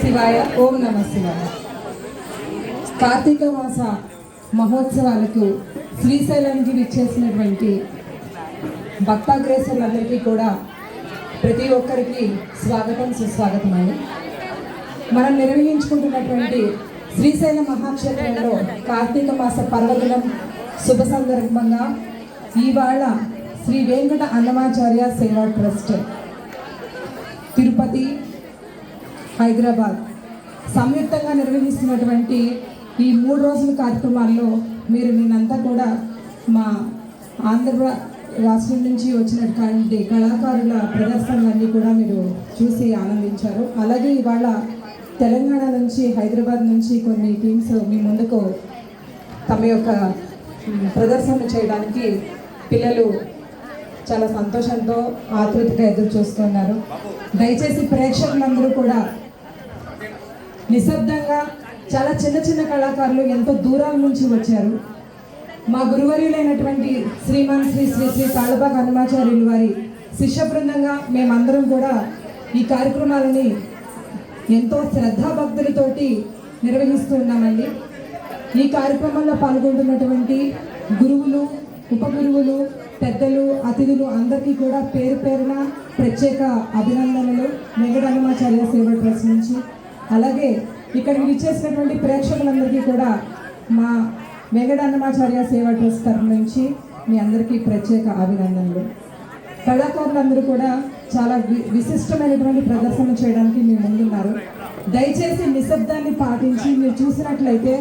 శివాయ. ఓం నమ శివాయ. కార్తీక మాస మహోత్సవాలకు శ్రీశైలానికి విచ్చేసినటువంటి భక్తాగ్రేసులందరికీ కూడా ప్రతి ఒక్కరికి స్వాగతం సుస్వాగతం అండి. మనం నిర్వహించుకుంటున్నటువంటి శ్రీశైల మహాక్షేత్రంలో కార్తీక మాస పర్వదినం శుభ సందర్భంగా ఇవాళ శ్రీ వెంకట అన్నమాచార్య సేవా ట్రస్ట్ తిరుపతి, హైదరాబాద్ సంయుక్తంగా నిర్వహిస్తున్నటువంటి ఈ 3 రోజుల కార్యక్రమాల్లో మీరు నిన్నంతా కూడా మా ఆంధ్ర రాష్ట్రం నుంచి వచ్చినటువంటి కళాకారుల ప్రదర్శనలన్నీ కూడా మీరు చూసి ఆనందించారు. అలాగే ఇవాళ తెలంగాణ నుంచి, హైదరాబాద్ నుంచి కొన్ని టీమ్స్ మీ ముందుకు తమ యొక్క ప్రదర్శన చేయడానికి పిల్లలు చాలా సంతోషంతో ఆతృతగా ఎదురు చూస్తున్నారు. దయచేసి ప్రేక్షకులందరూ కూడా నిశ్శబ్దంగా, చాలా చిన్న చిన్న కళాకారులు ఎంతో దూరాల నుంచి వచ్చారు. మా గురువర్యులైనటువంటి శ్రీమాన్ శ్రీ శ్రీ శ్రీ తాళపాక హనుమాచార్యులు వారి శిష్య బృందంగా మేమందరం కూడా ఈ కార్యక్రమాలని ఎంతో శ్రద్ధాభక్తులతోటి నిర్వహిస్తూ ఉన్నామండి. ఈ కార్యక్రమంలో పాల్గొంటున్నటువంటి గురువులు, ఉపగురువులు, పెద్దలు, అతిథులు అందరికీ కూడా పేరు పేరున ప్రత్యేక అభినందనలు వెంకట అన్నమాచార్య సేవా ట్రస్ట్ నుంచి. అలాగే ఇక్కడికి విచ్చేసినటువంటి ప్రేక్షకులందరికీ కూడా మా వెంకట అన్నమాచార్య సేవా ట్రస్ట్ తరఫు నుంచి మీ అందరికీ ప్రత్యేక అభినందనలు. కళాకారులందరూ కూడా చాలా విశిష్టమైనటువంటి ప్రదర్శన చేయడానికి మీ ముందున్నారు. దయచేసి నిశ్శబ్దాన్ని పాటించి మీరు చూసినట్లయితే